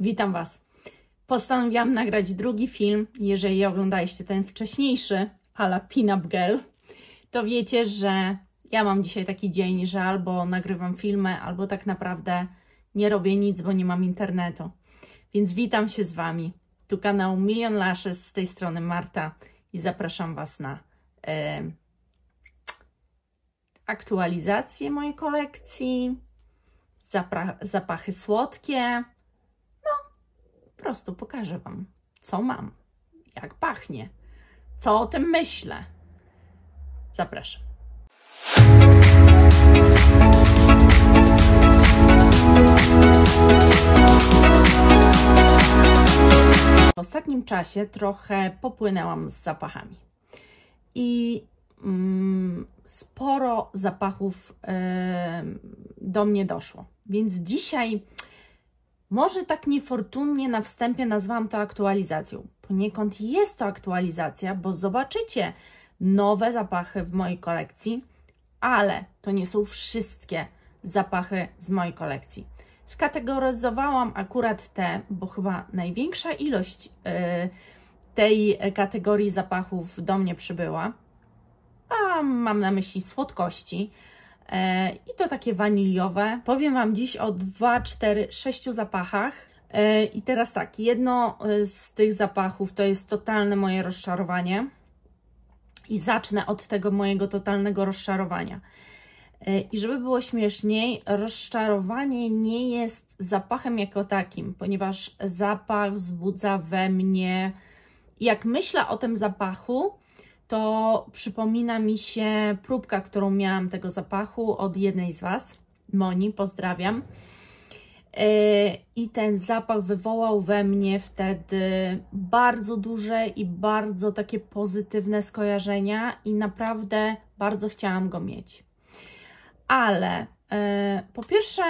Witam Was. Postanowiłam nagrać drugi film. Jeżeli oglądaliście ten wcześniejszy, a la Pin-Up Girl, to wiecie, że ja mam dzisiaj taki dzień, że albo nagrywam filmy, albo tak naprawdę nie robię nic, bo nie mam internetu. Więc witam się z Wami. Tu kanał Million Lashes, z tej strony Marta i zapraszam Was na aktualizację mojej kolekcji, zapachy słodkie. Po prostu pokażę Wam, co mam, jak pachnie, co o tym myślę. Zapraszam. W ostatnim czasie trochę popłynęłam z zapachami i sporo zapachów do mnie doszło, więc dzisiaj może tak niefortunnie na wstępie nazwałam to aktualizacją. Poniekąd jest to aktualizacja, bo zobaczycie nowe zapachy w mojej kolekcji, ale to nie są wszystkie zapachy z mojej kolekcji. Skategoryzowałam akurat te, bo chyba największa ilość tej kategorii zapachów do mnie przybyła, a mam na myśli słodkości. I to takie waniliowe. Powiem Wam dziś o 2, 4, 6 zapachach. I teraz tak, jedno z tych zapachów to jest totalne moje rozczarowanie. I zacznę od tego mojego totalnego rozczarowania. I żeby było śmieszniej, rozczarowanie nie jest zapachem jako takim, ponieważ zapach wzbudza we mnie, jak myślę o tym zapachu, to przypomina mi się próbka, którą miałam tego zapachu od jednej z Was, Moni, pozdrawiam. I ten zapach wywołał we mnie wtedy bardzo duże i bardzo takie pozytywne skojarzenia i naprawdę bardzo chciałam go mieć. Ale po pierwsze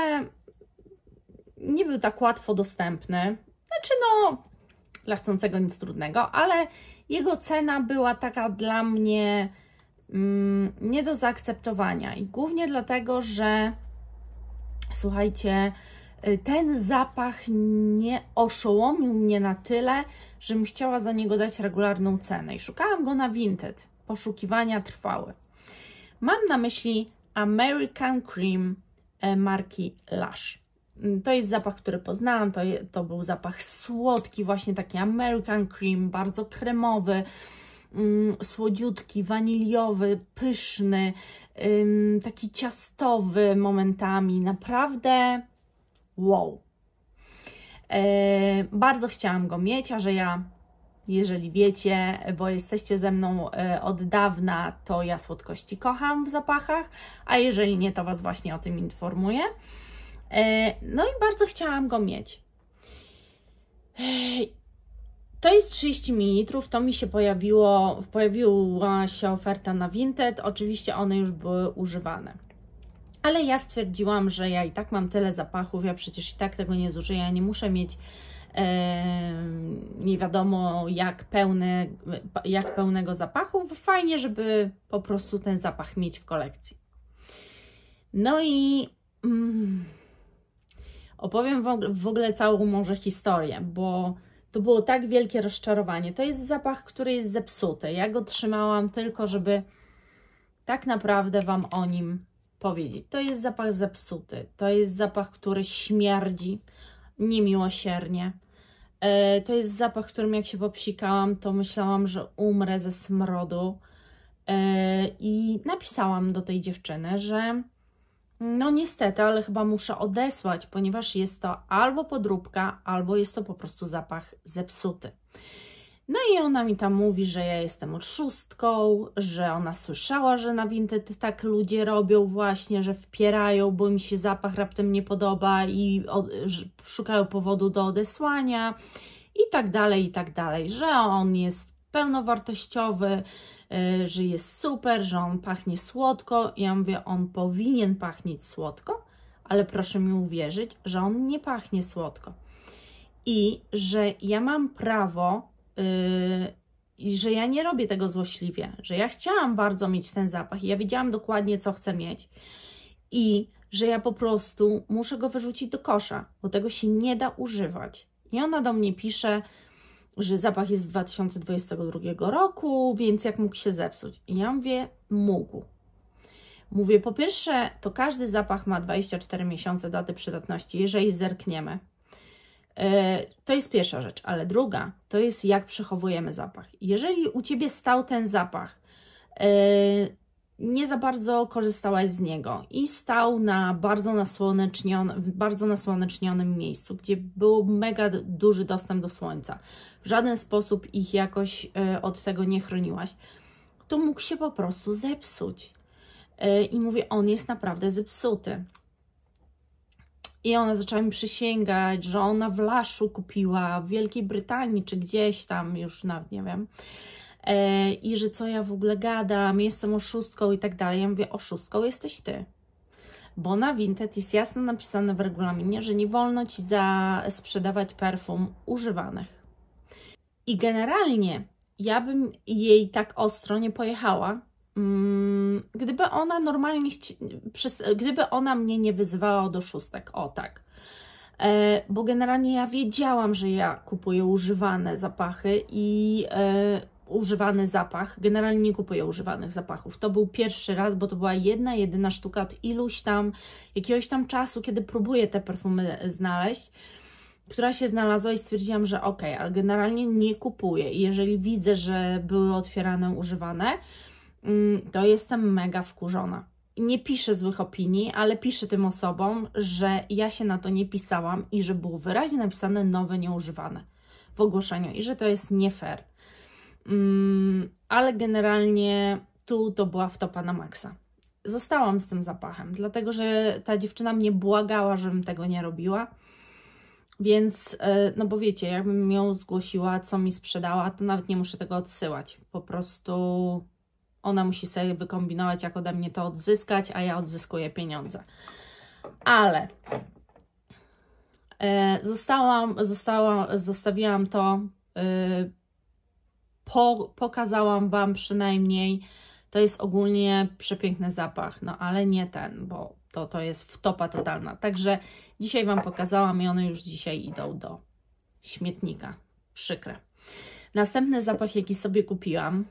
nie był tak łatwo dostępny, znaczy no dla chcącego nic trudnego, ale jego cena była taka dla mnie nie do zaakceptowania i głównie dlatego, że słuchajcie, ten zapach nie oszołomił mnie na tyle, żebym chciała za niego dać regularną cenę i szukałam go na Vinted. Poszukiwania trwały. Mam na myśli American Cream marki Lush. To jest zapach, który poznałam, to był zapach słodki, właśnie taki American Cream, bardzo kremowy, słodziutki, waniliowy, pyszny, taki ciastowy momentami, naprawdę wow. Bardzo chciałam go mieć, a że ja, jeżeli wiecie, bo jesteście ze mną od dawna, to ja słodkości kocham w zapachach, a jeżeli nie, to Was właśnie o tym informuję. No i bardzo chciałam go mieć. To jest 30 ml, to mi się pojawiła się oferta na Vinted, oczywiście one już były używane. Ale ja stwierdziłam, że ja i tak mam tyle zapachów, ja przecież i tak tego nie zużyję, ja nie muszę mieć nie wiadomo jak pełnego zapachu. Fajnie, żeby po prostu ten zapach mieć w kolekcji. No i opowiem w ogóle całą może historię, bo to było tak wielkie rozczarowanie. To jest zapach, który jest zepsuty. Ja go trzymałam tylko, żeby tak naprawdę Wam o nim powiedzieć. To jest zapach zepsuty. To jest zapach, który śmierdzi niemiłosiernie. To jest zapach, którym jak się popsikałam, to myślałam, że umrę ze smrodu. I napisałam do tej dziewczyny, że no niestety, ale chyba muszę odesłać, ponieważ jest to albo podróbka, albo jest to po prostu zapach zepsuty. No i ona mi tam mówi, że ja jestem oszustką, że ona słyszała, że na Vinted tak ludzie robią właśnie, że wpierają, bo mi się zapach raptem nie podoba i szukają powodu do odesłania i tak dalej, że on jest pełnowartościowy, że jest super, że on pachnie słodko. Ja mówię, on powinien pachnieć słodko, ale proszę mi uwierzyć, że on nie pachnie słodko. I że ja mam prawo, że ja nie robię tego złośliwie, że ja chciałam bardzo mieć ten zapach i ja wiedziałam dokładnie, co chcę mieć. I że ja po prostu muszę go wyrzucić do kosza, bo tego się nie da używać. I ona do mnie pisze, że zapach jest z 2022 roku, więc jak mógł się zepsuć? I ja mówię, mógł. Mówię, po pierwsze, to każdy zapach ma 24 miesiące daty przydatności, jeżeli zerkniemy. To jest pierwsza rzecz, ale druga, to jest jak przechowujemy zapach. Jeżeli u Ciebie stał ten zapach, nie za bardzo korzystałaś z niego i stał na bardzo nasłonecznionym miejscu, gdzie był mega duży dostęp do słońca, w żaden sposób ich jakoś od tego nie chroniłaś, to mógł się po prostu zepsuć. I mówię, on jest naprawdę zepsuty. I ona zaczęła mi przysięgać, że ona w Laszu kupiła w Wielkiej Brytanii, czy gdzieś tam, już nawet nie wiem. I że co ja w ogóle gadam, jestem oszustką i tak dalej. Ja mówię, oszustką jesteś Ty. Bo na Vinted jest jasno napisane w regulaminie, że nie wolno Ci sprzedawać perfum używanych. I generalnie ja bym jej tak ostro nie pojechała, gdyby ona normalnie, gdyby ona mnie nie wyzywała do szóstek, o tak. Bo generalnie ja wiedziałam, że ja kupuję używane zapachy i używany zapach, generalnie nie kupuję używanych zapachów. To był pierwszy raz, bo to była jedyna sztuka od jakiegoś tam czasu, kiedy próbuję te perfumy znaleźć, która się znalazła i stwierdziłam, że okej, ale generalnie nie kupuję. I jeżeli widzę, że były otwierane używane, to jestem mega wkurzona. Nie piszę złych opinii, ale piszę tym osobom, że ja się na to nie pisałam i że było wyraźnie napisane nowe, nieużywane w ogłoszeniu i że to jest nie fair. Ale generalnie tu to była wtopa na maksa. Zostałam z tym zapachem, dlatego że ta dziewczyna mnie błagała, żebym tego nie robiła. Więc, no bo wiecie, jakbym ją zgłosiła, co mi sprzedała, to nawet nie muszę tego odsyłać. Po prostu ona musi sobie wykombinować, jak ode mnie to odzyskać, a ja odzyskuję pieniądze. Ale zostawiłam to, pokazałam Wam przynajmniej. To jest ogólnie przepiękny zapach, no ale nie ten, bo to jest wtopa totalna. Także dzisiaj Wam pokazałam i one już dzisiaj idą do śmietnika. Przykre. Następny zapach, jaki sobie kupiłam,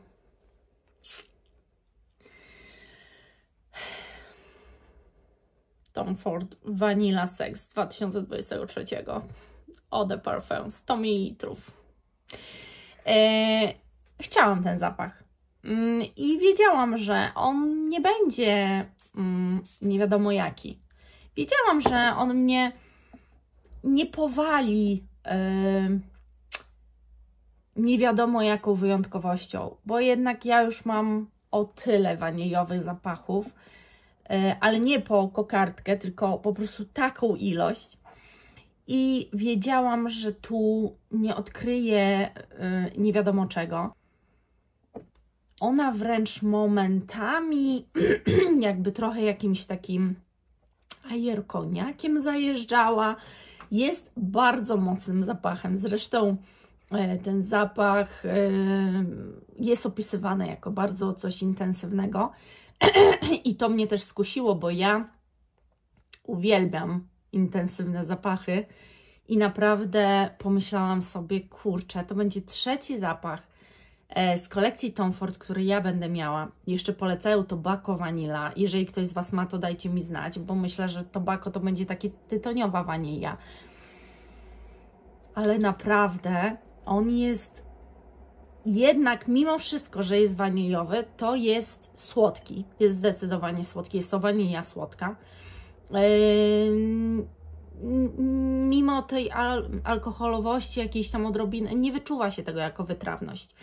Tom Ford Vanilla Sex z 2023. Eau de Parfum, 100 ml. Chciałam ten zapach. I wiedziałam, że on nie będzie nie wiadomo jaki. Wiedziałam, że on mnie nie powali nie wiadomo jaką wyjątkowością, bo jednak ja już mam o tyle waniliowych zapachów, ale nie po kokardkę, tylko po prostu taką ilość. I wiedziałam, że tu nie odkryję nie wiadomo czego. Ona wręcz momentami jakby trochę jakimś takim ajerkoniakiem zajeżdżała. Jest bardzo mocnym zapachem. Zresztą ten zapach jest opisywany jako bardzo coś intensywnego. I to mnie też skusiło, bo ja uwielbiam intensywne zapachy i naprawdę pomyślałam sobie, kurczę, to będzie trzeci zapach z kolekcji Tom Ford, który ja będę miała. Jeszcze polecają Tobacco Vanilla. Jeżeli ktoś z Was ma, to dajcie mi znać, bo myślę, że Tobacco to będzie takie tytoniowa wanilia. Ale naprawdę on jest jednak mimo wszystko, że jest waniliowy, to jest słodki. Jest zdecydowanie słodki. Jest to wanilia słodka. Mimo tej alkoholowości, jakiejś tam odrobiny, nie wyczuwa się tego jako wytrawność.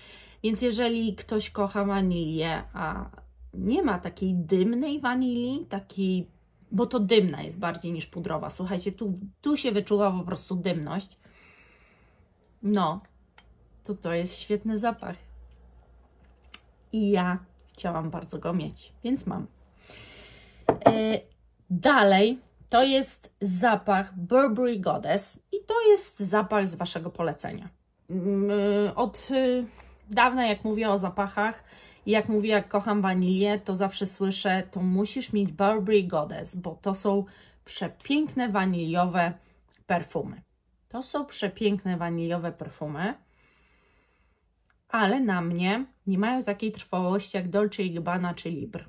Więc jeżeli ktoś kocha wanilię, a nie ma takiej dymnej wanilii, takiej, bo to dymna jest bardziej niż pudrowa. Słuchajcie, tu się wyczuwa po prostu dymność. No, to jest świetny zapach. I ja chciałam bardzo go mieć, więc mam. Dalej to jest zapach Burberry Goddess i to jest zapach z Waszego polecenia. Od dawna jak mówię o zapachach i jak mówię jak kocham wanilię, to zawsze słyszę, to musisz mieć Burberry Goddess, bo to są przepiękne waniliowe perfumy. To są przepiękne waniliowe perfumy, ale na mnie nie mają takiej trwałości jak Dolce & Gabbana czy Libre.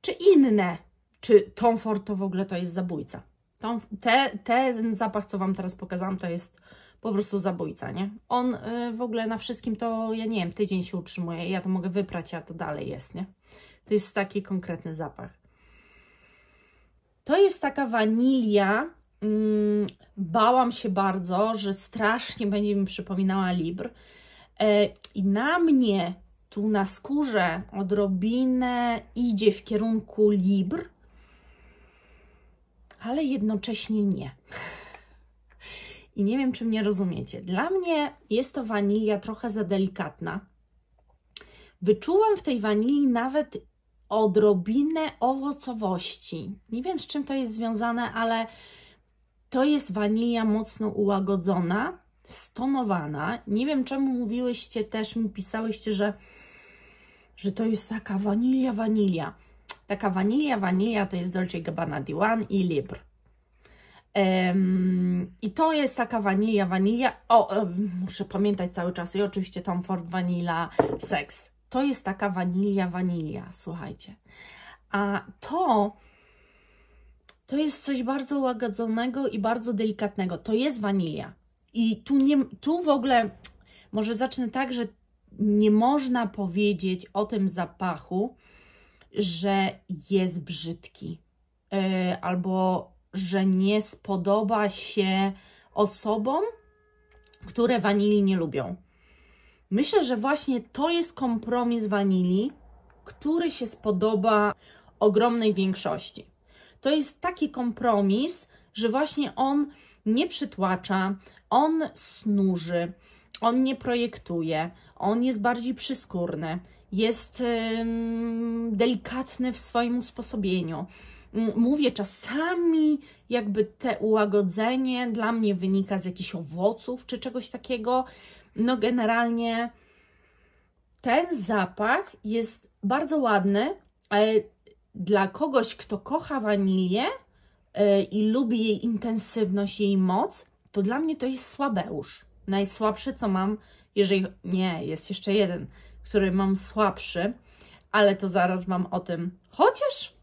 Czy inne, czy Tom Ford to w ogóle to jest zabójca. Ten zapach, co Wam teraz pokazałam, to jest po prostu zabójca, nie? On w ogóle na wszystkim to, ja nie wiem, tydzień się utrzymuje, ja to mogę wyprać, a to dalej jest, nie? To jest taki konkretny zapach. To jest taka wanilia, bałam się bardzo, że strasznie będzie mi przypominała Libre. I na mnie tu na skórze odrobinę idzie w kierunku Libre, ale jednocześnie nie. I nie wiem, czy mnie rozumiecie. Dla mnie jest to wanilia trochę za delikatna. Wyczuwam w tej wanilii nawet odrobinę owocowości. Nie wiem, z czym to jest związane, ale to jest wanilia mocno ułagodzona, stonowana. Nie wiem, czemu mówiłyście też, mi pisałyście, że to jest taka wanilia. Taka wanilia to jest Dolce & Gabbana D1 i Libre. I to jest taka wanilia. Muszę pamiętać cały czas. I oczywiście Tom Ford Vanilla Sex. To jest taka wanilia, słuchajcie. A to jest coś bardzo łagodzonego i bardzo delikatnego. To jest wanilia. I tu w ogóle, może zacznę tak, że nie można powiedzieć o tym zapachu, że jest brzydki. Albo że nie spodoba się osobom, które wanilii nie lubią. Myślę, że właśnie to jest kompromis wanilii, który się spodoba ogromnej większości. To jest taki kompromis, że właśnie on nie przytłacza, on snuży, on nie projektuje, on jest bardziej przyskórny, jest delikatny w swoim usposobieniu. Mówię, czasami jakby te ułagodzenie dla mnie wynika z jakichś owoców czy czegoś takiego. No generalnie ten zapach jest bardzo ładny, ale dla kogoś, kto kocha wanilię i lubi jej intensywność, jej moc, to dla mnie to jest słabeusz. Najsłabszy, co mam, jeżeli... Nie, jest jeszcze jeden, który mam słabszy, ale to zaraz Wam o tym... Chociaż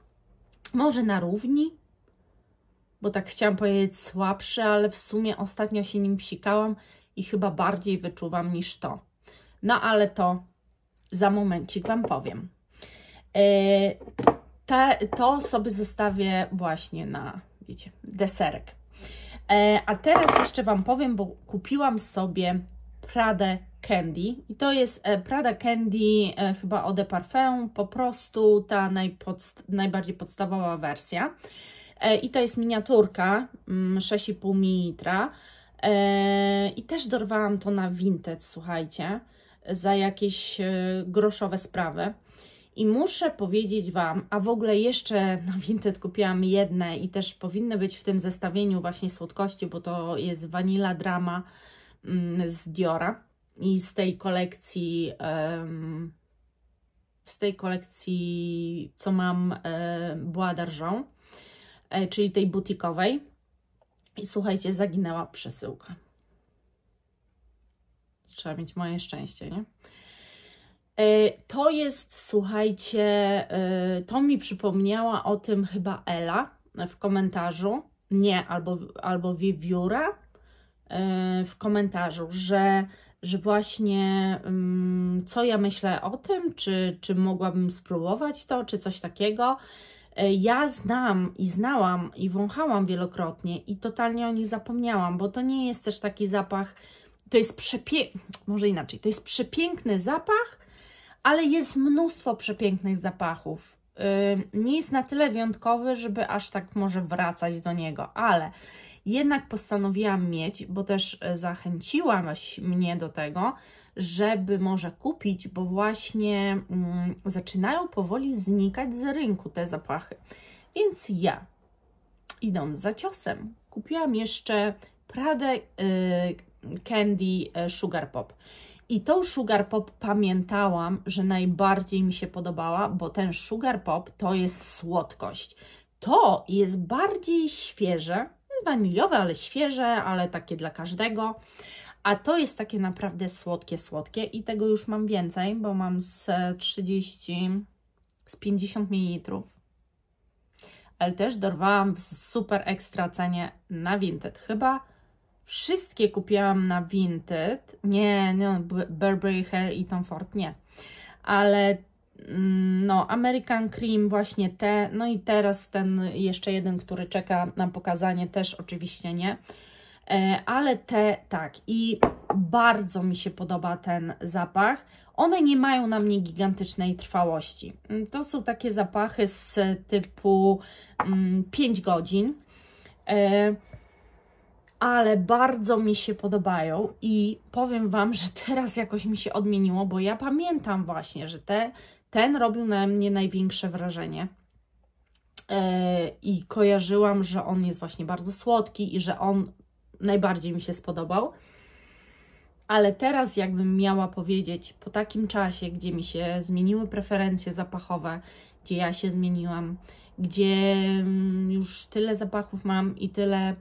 może na równi, bo tak chciałam powiedzieć słabszy, ale w sumie ostatnio się nim psikałam i chyba bardziej wyczuwam niż to. No ale to za momencik Wam powiem. To sobie zostawię właśnie na, wiecie, deserek. A teraz jeszcze Wam powiem, bo kupiłam sobie Prada Candy. I to jest Prada Candy chyba Eau de Parfum, po prostu ta najbardziej podstawowa wersja. I to jest miniaturka 6,5 ml. I też dorwałam to na Vinted, słuchajcie, za jakieś groszowe sprawy. I muszę powiedzieć Wam, a w ogóle jeszcze na Vinted kupiłam jedne i też powinny być w tym zestawieniu właśnie słodkości, bo to jest Vanilla Drama z Diora i z tej kolekcji, co mam, Bois d'Argent, czyli tej butikowej. I słuchajcie, zaginęła przesyłka. Trzeba mieć moje szczęście, nie? To jest, słuchajcie, to mi przypomniała o tym chyba Ela w komentarzu, nie, albo Wiewióra w komentarzu, że właśnie co ja myślę o tym, czy mogłabym spróbować to, czy coś takiego. Ja znałam i wąchałam wielokrotnie i totalnie o nich zapomniałam, bo to nie jest też taki zapach, to jest może inaczej, to jest przepiękny zapach, ale jest mnóstwo przepięknych zapachów. Nie jest na tyle wyjątkowy, żeby aż tak może wracać do niego, ale jednak postanowiłam mieć, bo też zachęciłaś mnie do tego, żeby może kupić, bo właśnie zaczynają powoli znikać z rynku te zapachy. Więc ja, idąc za ciosem, kupiłam jeszcze Prada Candy Sugar Pop. I tą Sugar Pop pamiętałam, że najbardziej mi się podobała, bo ten Sugar Pop to jest słodkość. To jest bardziej świeże, waniliowe, ale świeże, ale takie dla każdego. A to jest takie naprawdę słodkie, słodkie i tego już mam więcej, bo mam z 50 ml. Ale też dorwałam w super ekstra cenie na Vinted. Chyba wszystkie kupiłam na Vinted. Nie, Burberry Hair i Tom Ford nie. Ale no, American Cream właśnie te, no i teraz ten jeszcze jeden, który czeka na pokazanie, też oczywiście nie. Ale te tak i bardzo mi się podoba ten zapach. One nie mają na mnie gigantycznej trwałości. To są takie zapachy z typu 5 godzin, ale bardzo mi się podobają i powiem Wam, że teraz jakoś mi się odmieniło, bo ja pamiętam właśnie, że ten robił na mnie największe wrażenie. I kojarzyłam, że on jest właśnie bardzo słodki i że on najbardziej mi się spodobał. Ale teraz jakbym miała powiedzieć, po takim czasie, gdzie mi się zmieniły preferencje zapachowe, gdzie ja się zmieniłam, gdzie już tyle zapachów mam i tyle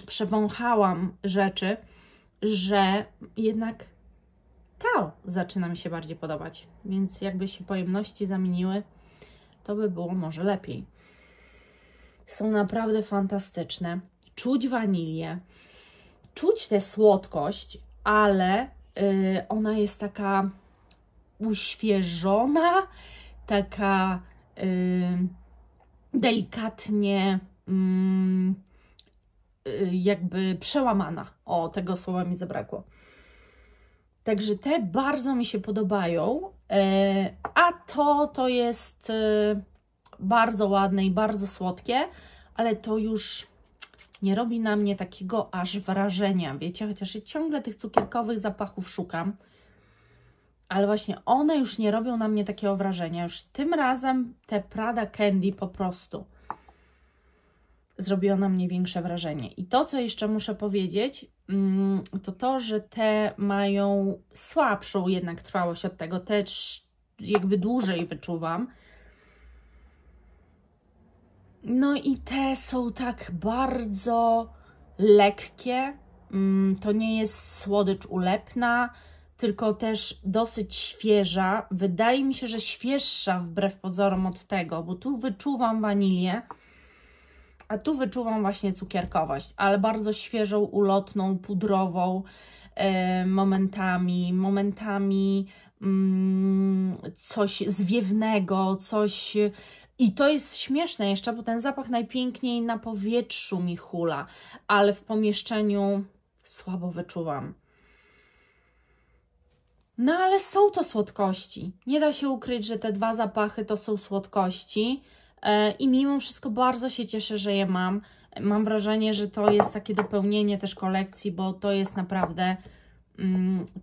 przewąchałam rzeczy, że jednak to zaczyna mi się bardziej podobać. Więc jakby się pojemności zamieniły, to by było może lepiej. Są naprawdę fantastyczne. Czuć wanilię, czuć tę słodkość, ale ona jest taka uświeżona, taka delikatnie jakby przełamana. O, tego słowa mi zabrakło. Także te bardzo mi się podobają, a to jest bardzo ładne i bardzo słodkie, ale to już nie robi na mnie takiego aż wrażenia, wiecie, chociaż ja ciągle tych cukierkowych zapachów szukam, ale właśnie one już nie robią na mnie takiego wrażenia. Już tym razem te Prada Candy po prostu zrobiło na mnie większe wrażenie. I to, co jeszcze muszę powiedzieć, to, że te mają słabszą jednak trwałość od tego, te jakby dłużej wyczuwam. No i te są tak bardzo lekkie, to nie jest słodycz ulepna, tylko też dosyć świeża. Wydaje mi się, że świeższa wbrew pozorom od tego, bo tu wyczuwam wanilię, a tu wyczuwam właśnie cukierkowość, ale bardzo świeżą, ulotną, pudrową momentami coś zwiewnego, coś... I to jest śmieszne jeszcze, bo ten zapach najpiękniej na powietrzu mi hula, ale w pomieszczeniu słabo wyczuwam. No ale są to słodkości. Nie da się ukryć, że te dwa zapachy to są słodkości i mimo wszystko bardzo się cieszę, że je mam. Mam wrażenie, że to jest takie dopełnienie też kolekcji, bo to jest naprawdę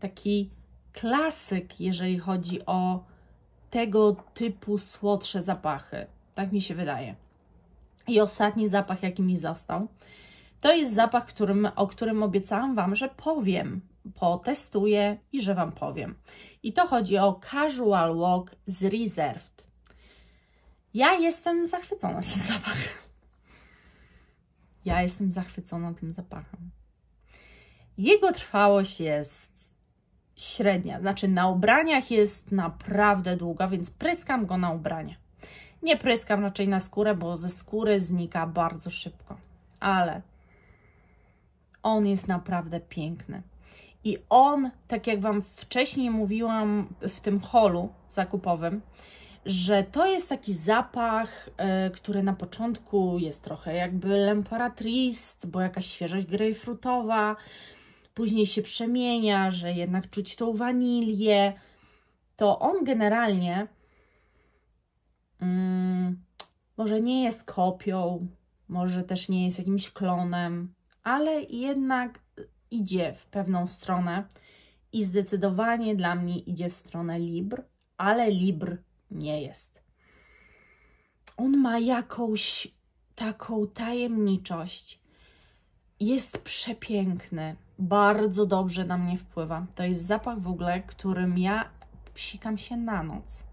taki klasyk, jeżeli chodzi o tego typu słodsze zapachy. Tak mi się wydaje. I ostatni zapach, jaki mi został, to jest zapach, o którym obiecałam Wam, że powiem, potestuję i że Wam powiem. I to chodzi o Casual Walk z Reserved. Ja jestem zachwycona tym zapachem. Ja jestem zachwycona tym zapachem. Jego trwałość jest średnia, znaczy na ubraniach jest naprawdę długa, więc pryskam go na ubrania. Nie pryskam raczej na skórę, bo ze skóry znika bardzo szybko, ale on jest naprawdę piękny. I on, tak jak Wam wcześniej mówiłam w tym holu zakupowym, że to jest taki zapach, który na początku jest trochę jakby l'Impératrice, bo jakaś świeżość grejpfrutowa, później się przemienia, że jednak czuć tą wanilię, to on generalnie może nie jest kopią, może też nie jest jakimś klonem, ale jednak idzie w pewną stronę i zdecydowanie dla mnie idzie w stronę Libre, ale Libre nie jest. On ma jakąś taką tajemniczość, jest przepiękny, bardzo dobrze na mnie wpływa. To jest zapach w ogóle, którym ja psikam się na noc.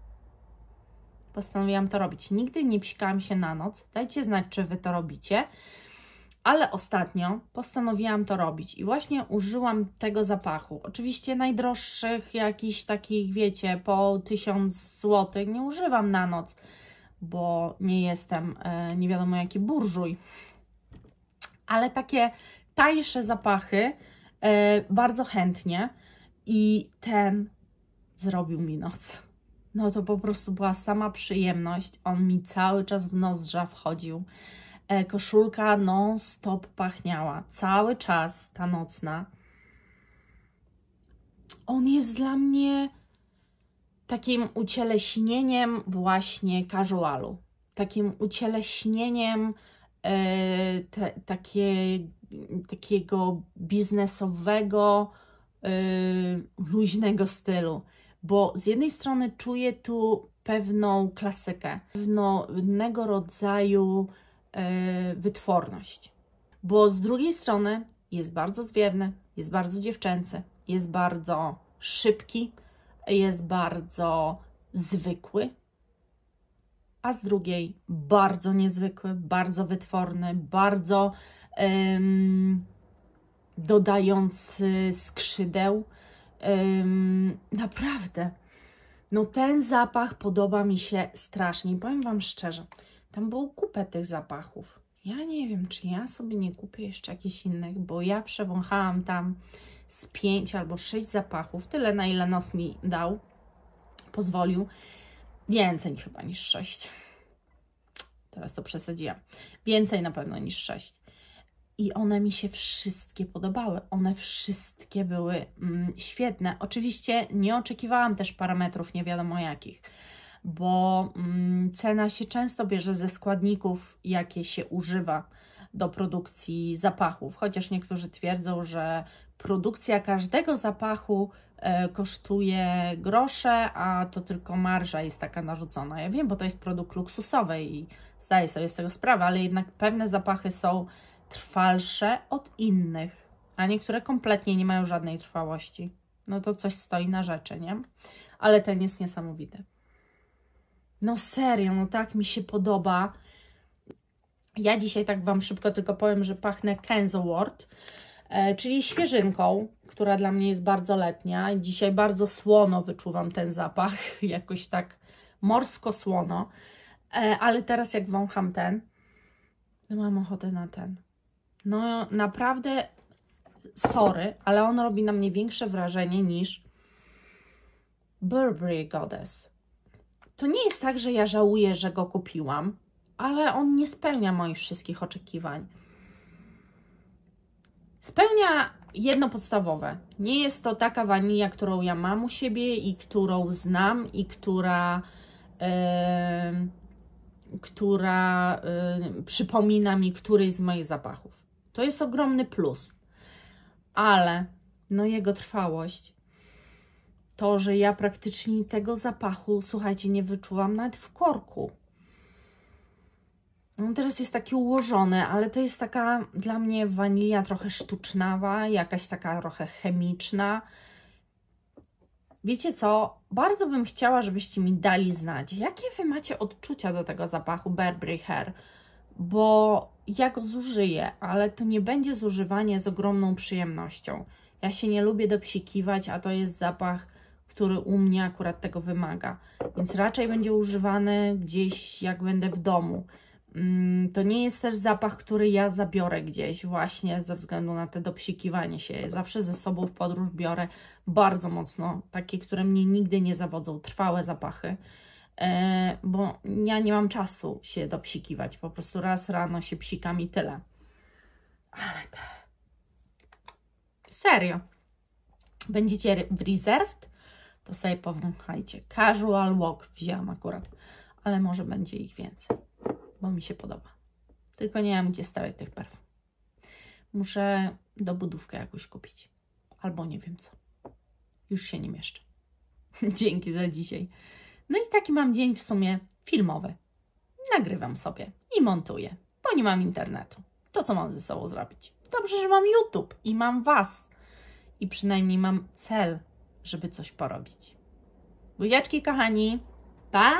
Postanowiłam to robić. Nigdy nie psikałam się na noc. Dajcie znać, czy Wy to robicie. Ale ostatnio postanowiłam to robić i właśnie użyłam tego zapachu. Oczywiście najdroższych, jakichś takich, wiecie, po 1000 zł nie używam na noc, bo nie jestem nie wiadomo jaki burżuj. Ale takie tańsze zapachy bardzo chętnie i ten zrobił mi noc. No to po prostu była sama przyjemność. On mi cały czas w nozdrza wchodził. Koszulka non-stop pachniała. Cały czas ta nocna. On jest dla mnie takim ucieleśnieniem właśnie casualu. Takim ucieleśnieniem takiego biznesowego, luźnego stylu. Bo z jednej strony czuję tu pewną klasykę, pewnego rodzaju wytworność. Bo z drugiej strony jest bardzo zwiewny, jest bardzo dziewczęcy, jest bardzo szybki, jest bardzo zwykły, a z drugiej bardzo niezwykły, bardzo wytworny, bardzo dodający skrzydeł. Naprawdę. No ten zapach podoba mi się strasznie. Powiem Wam szczerze, tam było kupę tych zapachów. Ja nie wiem, czy ja sobie nie kupię jeszcze jakichś innych, bo ja przewąchałam tam z 5 albo 6 zapachów. Tyle, na ile nos mi dał, pozwolił. Więcej chyba niż 6. Teraz to przesadziłam. Więcej na pewno niż 6. I one mi się wszystkie podobały. One wszystkie były świetne. Oczywiście nie oczekiwałam też parametrów nie wiadomo jakich, bo cena się często bierze ze składników, jakie się używa do produkcji zapachów. Chociaż niektórzy twierdzą, że produkcja każdego zapachu kosztuje grosze, a to tylko marża jest taka narzucona. Ja wiem, bo to jest produkt luksusowy i zdaję sobie z tego sprawę, ale jednak pewne zapachy są trwalsze od innych, a niektóre kompletnie nie mają żadnej trwałości. No to coś stoi na rzeczy, nie? Ale ten jest niesamowity. No serio, no tak mi się podoba. Ja dzisiaj tak Wam szybko tylko powiem, że pachnę Kenzo Wort, czyli świeżynką, która dla mnie jest bardzo letnia. Dzisiaj bardzo słono wyczuwam ten zapach, jakoś tak morsko-słono, ale teraz jak wącham ten, no mam ochotę na ten. No naprawdę, sorry, ale on robi na mnie większe wrażenie niż Burberry Goddess. To nie jest tak, że ja żałuję, że go kupiłam, ale on nie spełnia moich wszystkich oczekiwań. Spełnia jedno podstawowe. Nie jest to taka wanilia, którą ja mam u siebie i którą znam i która przypomina mi któryś z moich zapachów. To jest ogromny plus. Ale no jego trwałość, to, że ja praktycznie tego zapachu, słuchajcie, nie wyczuwam nawet w korku. No teraz jest taki ułożony, ale to jest taka dla mnie wanilia trochę sztucznawa, jakaś taka trochę chemiczna. Wiecie co? Bardzo bym chciała, żebyście mi dali znać, jakie Wy macie odczucia do tego zapachu Burberry Her, bo ja go zużyję, ale to nie będzie zużywanie z ogromną przyjemnością. Ja się nie lubię dopsikiwać, a to jest zapach, który u mnie akurat tego wymaga, więc raczej będzie używany gdzieś, jak będę w domu. To nie jest też zapach, który ja zabiorę gdzieś właśnie ze względu na te dopsikiwanie się. Zawsze ze sobą w podróż biorę bardzo mocno takie, które mnie nigdy nie zawodzą, trwałe zapachy, bo ja nie mam czasu się dopsikiwać. Po prostu raz rano się psikam i tyle. Ale te... Serio. Będziecie w Reserved, to sobie powąchajcie. Casual Walk wzięłam akurat, ale może będzie ich więcej, bo mi się podoba. Tylko nie wiem, gdzie stawiać tych perfum. Muszę dobudówkę jakąś kupić. Albo nie wiem co. Już się nie mieszczę. Dzięki za dzisiaj. No i taki mam dzień w sumie filmowy. Nagrywam sobie i montuję, bo nie mam internetu. To co mam ze sobą zrobić? Dobrze, że mam YouTube i mam Was. I przynajmniej mam cel, żeby coś porobić. Buziaczki kochani. Pa!